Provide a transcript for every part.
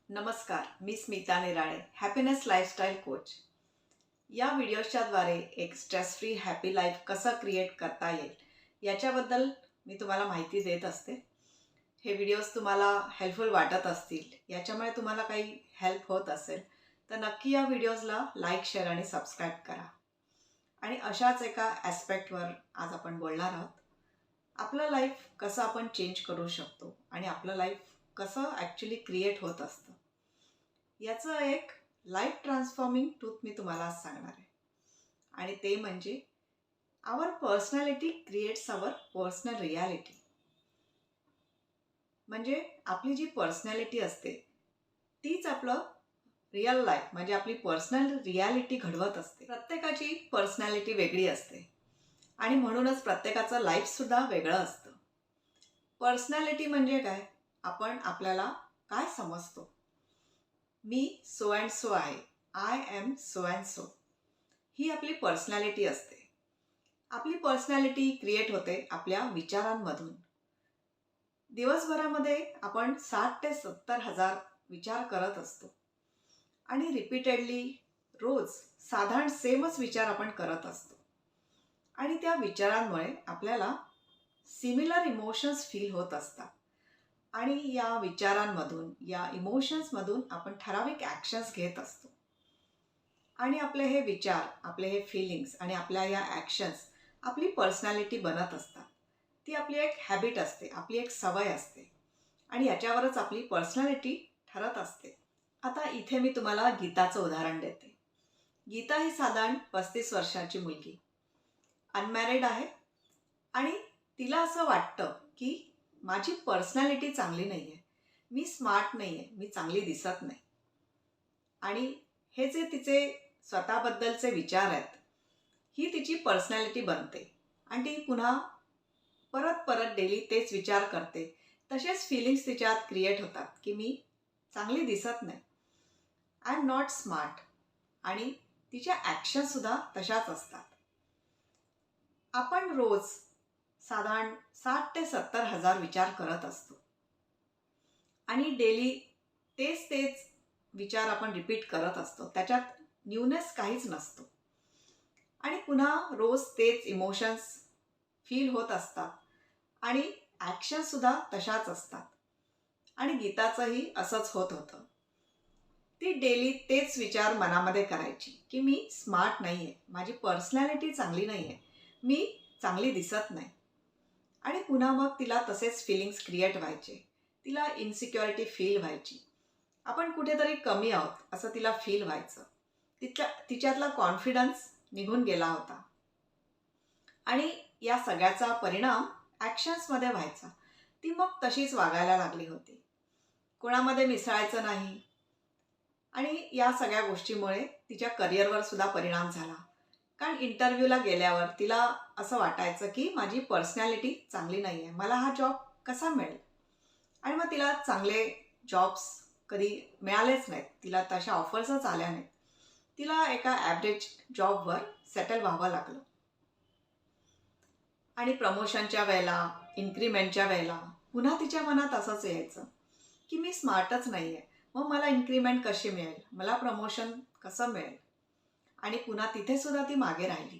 नमस्कार, मी स्मिता निराळे, happiness lifestyle coach. या व्हिडिओच्याद्वारे एक स्ट्रेस फ्री हॅपी लाईफ कसं क्रिएट करता येईल याच्याबद्दल मी तुम्हाला माहिती देत असते. हे व्हिडिओज तुम्हाला हेल्पफुल वाटत असतील, याच्यामुळे तुम्हाला काही हेल्प होत असेल तर नक्की या व्हिडिओजला लाईक, शेअर आणि सबस्क्राईब करा. आणि अशाच एका ॲस्पेक्टवर आज आपण बोलणार आहोत. आपलं लाईफ कसं आपण चेंज करू शकतो आणि आपलं लाईफ कसं ॲक्च्युली क्रिएट होत असतं याचं एक लाईफ ट्रान्सफॉर्मिंग ट्रूथ मी तुम्हाला आज सांगणार आहे. आणि ते म्हणजे आवर personality creates our personal reality. म्हणजे आपली जी पर्सनॅलिटी असते तीच आपलं रिअल लाईफ म्हणजे आपली पर्सनल रियालिटी घडवत असते. प्रत्येकाची पर्सनॅलिटी वेगळी असते आणि म्हणूनच प्रत्येकाचं लाईफसुद्धा वेगळं असतं. पर्सनॅलिटी म्हणजे काय? आपण आपल्याला काय समजतो. मी सो अँड सो आहे, I am so and so, ही आपली पर्सनॅलिटी असते. आपली पर्सनॅलिटी क्रिएट होते आपल्या विचारांमधून. दिवसभरामध्ये आपण 60 ते 70 हजार विचार करत असतो आणि रिपीटेडली रोज साधारण सेमच विचार आपण करत असतो. आणि त्या विचारांमुळे आपल्याला सिमिलर इमोशन्स फील होत असतात आणि या विचारांमधून, या इमोशन्समधून आपण ठराविक ॲक्शन्स घेत असतो. आणि आपले हे विचार, आपले हे फीलिंग्स आणि आपल्या या ॲक्शन्स आपली पर्सनॅलिटी बनत असतात. ती आपली एक हॅबिट असते, आपली एक सवय असते आणि याच्यावरच आपली पर्सनॅलिटी ठरत असते. आता इथे मी तुम्हाला गीताचं उदाहरण देते. गीता ही साधारण 35 वर्षाची मुलगी, अनमॅरिड आहे आणि तिला असं वाटतं की माझी पर्सनॅलिटी चांगली नाही आहे, मी स्मार्ट नाही आहे, मी चांगली दिसत नाही. आणि हे जे तिचे स्वतःबद्दलचे विचार आहेत, ही तिची पर्सनॅलिटी बनते आणि ती पुन्हा परत परत डेली तेच विचार करते. तसेच फिलिंग्स तिच्यात क्रिएट होतात की मी चांगली दिसत नाही, आय एम नॉट स्मार्ट. आणि तिच्या ॲक्शनसुद्धा तशाच असतात. आपण रोज साधारण 60 ते 70 हजार विचार करत असतो आणि डेली तेच तेच विचार आपण रिपीट करत असतो. त्याच्यात न्यूनेस काहीच नसतो आणि पुन्हा रोज तेच इमोशन्स फील होत असतात आणि ॲक्शनसुद्धा तशाच असतात. आणि गीताचंही असंच होत होतं. ती डेली तेच विचार मनामध्ये करायची की मी स्मार्ट नाही आहे, माझी पर्सनॅलिटी चांगली नाही आहे, मी चांगली दिसत नाही. आणि पुन्हा मग तिला तसेच फिलिंग्स क्रिएट व्हायचे. तिला इन्सिक्युरिटी फील व्हायची. आपण कुठेतरी कमी आहोत असं तिला फील व्हायचं. तिच्यातला कॉन्फिडन्स निघून गेला होता आणि या सगळ्याचा परिणाम ॲक्शन्समध्ये व्हायचा. ती मग तशीच वागायला लागली होती, कोणामध्ये मिसळायचं नाही. आणि या सगळ्या गोष्टीमुळे तिच्या करिअरवर सुद्धा परिणाम झाला. कारण इंटरव्ह्यूला गेल्यावर तिला असं वाटायचं की माझी पर्सनॅलिटी चांगली नाही आहे, मला हा जॉब कसा मिळेल. आणि मग तिला चांगले जॉब्स कधी मिळालेच नाहीत, तिला तशा ऑफर्सच आल्या नाहीत. तिला एका ॲव्हरेज जॉबवर सेटल व्हावं लागलं. आणि प्रमोशनच्या वेळेला, इन्क्रीमेंटच्या वेळेला पुन्हा तिच्या मनात असंच यायचं की मी स्मार्टच नाही आहे, मग मला इन्क्रीमेंट कशी मिळेल, मला प्रमोशन कसं मिळेल. आणि पुन्हा तिथेसुद्धा ती मागे राहिली.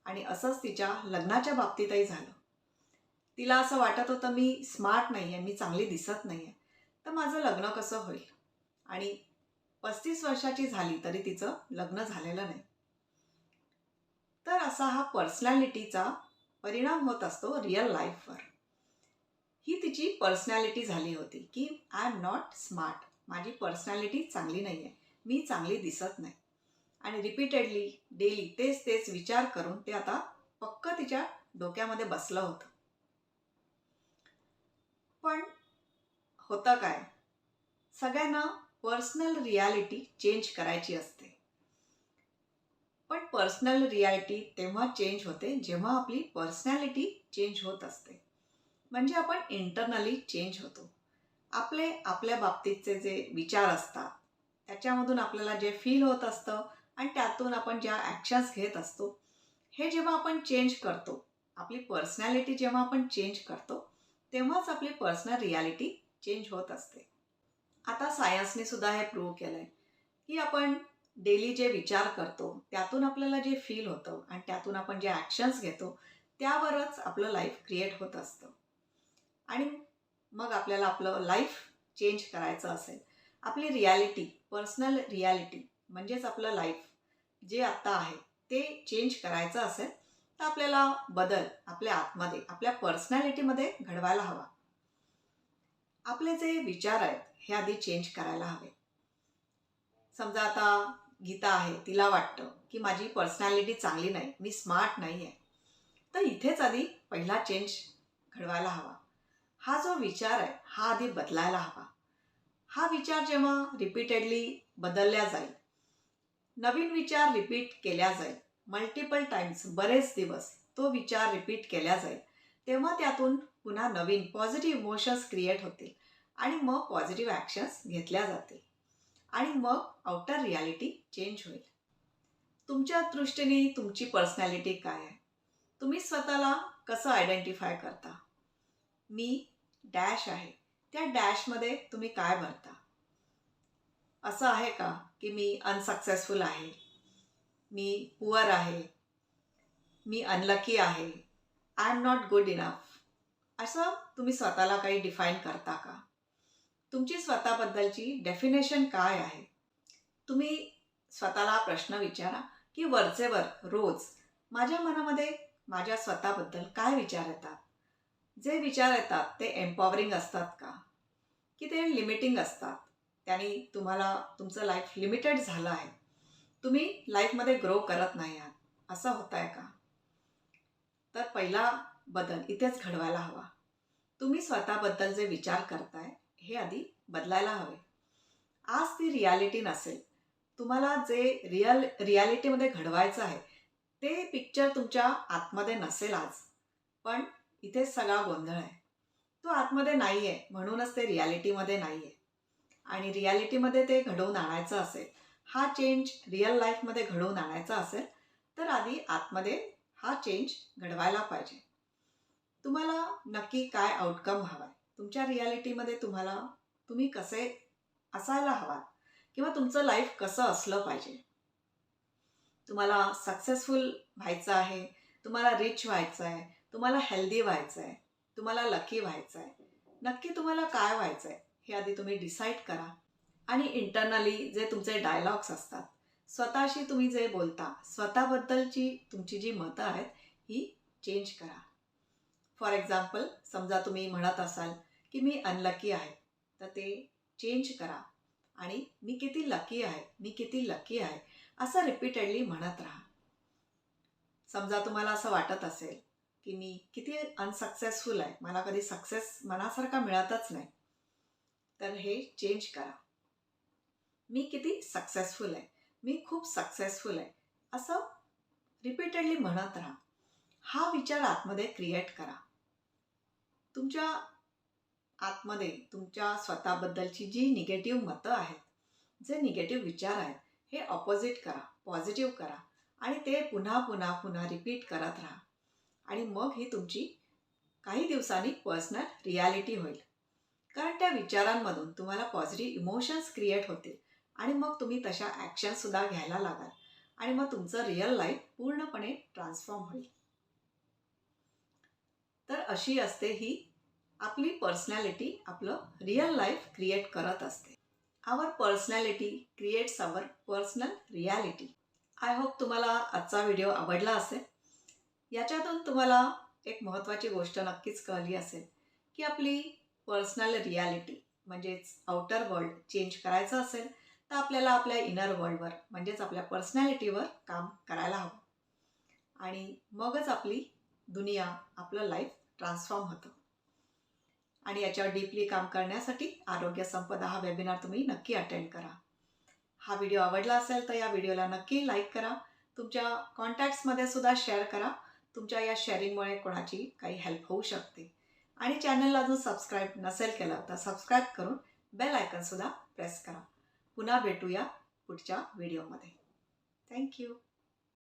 आणि असंच तिच्या लग्नाच्या बाबतीतही झालं. तिला असं वाटत होतं मी स्मार्ट नाही आहे, मी चांगली दिसत नाही आहे, तर माझं लग्न कसं होईल. आणि 35 वर्षाची झाली तरी तिचं लग्न झालेलं नाही. तर असा हा पर्सनॅलिटीचा परिणाम होत असतो रिअल लाईफवर. ही तिची पर्सनॅलिटी झाली होती की आय एम नॉट स्मार्ट, माझी पर्सनॅलिटी चांगली नाही आहे, मी चांगली दिसत नाही. आणि रिपीटेडली डेली तेच तेच विचार करून ते आता पक्क तिच्या डोक्यामध्ये बसलं होतं. पण होतं काय, सगळ्यांना पर्सनल रियालिटी चेंज करायची असते. पण पर्सनल रियालिटी तेव्हा चेंज होते जेव्हा आपली पर्सनॅलिटी चेंज होत असते. म्हणजे आपण इंटरनली चेंज होतो. आपल्या बाबतीतचे जे विचार असतात त्याच्यामधून आपल्याला जे फील होत असतं आणि त्यातून आपण ज्या ॲक्शन्स घेत असतो, हे जेव्हा आपण चेंज करतो, आपली पर्सनॅलिटी जेव्हा आपण चेंज करतो, तेव्हाच आपली पर्सनल रियालिटी चेंज होत असते. आता सायन्सने सुद्धा हे प्रूव्ह केलं आहे की आपण डेली जे विचार करतो त्यातून आपल्याला जे फील होतं आणि त्यातून आपण जे ॲक्शन्स घेतो त्यावरच आपलं लाईफ क्रिएट होत असतं. आणि मग आपल्याला आपलं लाईफ चेंज करायचं असेल, आपली रियालिटी, पर्सनल रियालिटी म्हणजेच आपलं लाईफ जे आत्ता आहे ते चेंज करायचं असेल तर आपल्याला बदल आपल्या आतमध्ये, आपल्या पर्सनॅलिटीमध्ये घडवायला हवा. आपले जे विचार आहेत हे आधी चेंज करायला हवे. समजा आता गीता आहे, तिला वाटतं की माझी पर्सनॅलिटी चांगली नाही, मी स्मार्ट नाही आहे, तर इथेच आधी पहिला चेंज घडवायला हवा. हा जो विचार आहे हा आधी बदलायला हवा. हा विचार जेव्हा रिपीटेडली बदलल्या जाईल, नवीन विचार रिपीट केल्या जाईल, मल्टिपल टाइम्स, बरेच दिवस तो विचार रिपीट केल्या जाईल, तेव्हा त्यातून पुन्हा नवीन पॉझिटिव्ह इमोशन्स क्रिएट होतील आणि मग पॉझिटिव्ह ॲक्शन्स घेतल्या जातील आणि मग आउटर रियालिटी चेंज होईल. तुमच्या दृष्टीने तुमची पर्सनॅलिटी काय आहे? तुम्ही स्वतःला कसं आयडेंटिफाय करता? मी डॅश आहे, त्या डॅशमध्ये तुम्ही काय भरता? असं आहे का की मी अनसक्सेसफुल आहे, मी पुअर आहे, मी अनलकी आहे, I am not good enough, असं तुम्ही स्वतःला काही डिफाईन करता का? तुमची स्वतःबद्दलची डेफिनेशन काय आहे? तुम्ही स्वतःला प्रश्न विचारा की वरचेवर रोज माझ्या मनामध्ये माझ्या स्वतःबद्दल काय विचार येतात? जे विचार येतात ते एम्पॉवरिंग असतात का की ते लिमिटिंग असतात? त्याने तुम्हाला तुमचं लाईफ लिमिटेड झालं आहे, तुम्ही लाईफमध्ये ग्रो करत नाही आहात, असं होत आहे का? तर पहिला बदल इथेच घडवायला हवा. तुम्ही स्वतःबद्दल जे विचार करताय हे आधी बदलायला हवे. आज ती रियालिटी नसेल, तुम्हाला जे रियालिटीमध्ये घडवायचं आहे ते पिक्चर तुमच्या आतमध्ये नसेल आज, पण इथेच सगळा गोंधळ आहे. तो आतमध्ये नाही आहे म्हणूनच ते रियालिटीमध्ये नाही आहे. आणि रियालिटीमध्ये ते घडवून आणायचं असेल, हा चेंज रिअल लाईफमध्ये घडवून आणायचा असेल तर आधी आतमध्ये हा चेंज घडवायला पाहिजे. तुम्हाला नक्की काय आउटकम हवा आहे? तुमच्या रियालिटीमध्ये तुम्ही कसे असायला हवात किंवा तुमचं लाईफ कसं असलं पाहिजे? तुम्हाला सक्सेसफुल व्हायचं आहे, तुम्हाला रिच व्हायचं आहे, तुम्हाला हेल्दी व्हायचं आहे, तुम्हाला लकी व्हायचं आहे, नक्की तुम्हाला काय व्हायचं आहे हे आधी तुम्ही डिसाईड करा. आणि इंटरनली जे तुमचे डायलॉग्स असतात, स्वतःशी तुम्ही जे बोलता, स्वतःबद्दलची तुमची जी मतं आहेत ही चेंज करा. फॉर एक्झाम्पल, समजा तुम्ही म्हणत असाल की मी अनलकी आहे, तर ते चेंज करा आणि मी किती लकी आहे, मी किती लकी आहे असं रिपीटेडली म्हणत राहा. समजा तुम्हाला असं वाटत असेल की मी किती अनसक्सेसफुल आहे, मला कधी सक्सेस मनासारखा मिळतच नाही, तर हे चेंज करा. मी किती सक्सेसफुल आहे, मी खूप सक्सेसफुल आहे असं रिपीटेडली म्हणत राहा. हा विचार आतमध्ये क्रिएट करा. तुमच्या आतमध्ये तुमच्या स्वतःबद्दलची जी निगेटिव्ह मतं आहेत, जे निगेटिव्ह विचार आहेत, हे ऑपोजिट करा, पॉझिटिव्ह करा आणि ते पुन्हा पुन्हा पुन्हा रिपीट करत राहा. आणि मग ही तुमची काही दिवसांनी पर्सनल रियालिटी होईल. कारण त्या विचारांमधून तुम्हाला पॉझिटिव्ह इमोशन्स क्रिएट होतील आणि मग तुम्ही तशा ॲक्शनसुद्धा घ्यायला लागाल आणि मग तुमचं रिअल लाईफ पूर्णपणे ट्रान्सफॉर्म होईल. तर अशी असते ही आपली पर्सनॅलिटी, आपलं रिअल लाईफ क्रिएट करत असते. Our personality creates our personal reality. I hope तुम्हाला आजचा व्हिडिओ आवडला असेल. याच्यातून तुम्हाला एक महत्त्वाची गोष्ट नक्कीच कळली असेल की आपली पर्सनल रियालिटी म्हणजेच आउटर वर्ल्ड चेंज करायचं असेल तर आपल्याला आपल्या इनर वर्ल्डवर म्हणजेच आपल्या पर्सनॅलिटीवर काम करायला हवं आणि मगच आपली दुनिया, आपलं लाईफ ट्रान्सफॉर्म होतं. आणि याच्यावर डीपली काम करण्यासाठी आरोग्य संपदा हा वेबिनार तुम्ही नक्की अटेंड करा. हा व्हिडिओ आवडला असेल तर या व्हिडिओला नक्की लाईक करा, तुमच्या कॉन्टॅक्ट्समध्ये सुद्धा शेअर करा. तुमच्या या शेअरिंगमुळे कोणाची काही हेल्प होऊ शकते. आणि चॅनलला अजून सबस्क्राईब नसेल केलं तर सबस्क्राईब करून बेल आयकॉनसुद्धा प्रेस करा. पुन्हा भेटूया पुढच्या व्हिडिओमध्ये. थँक्यू.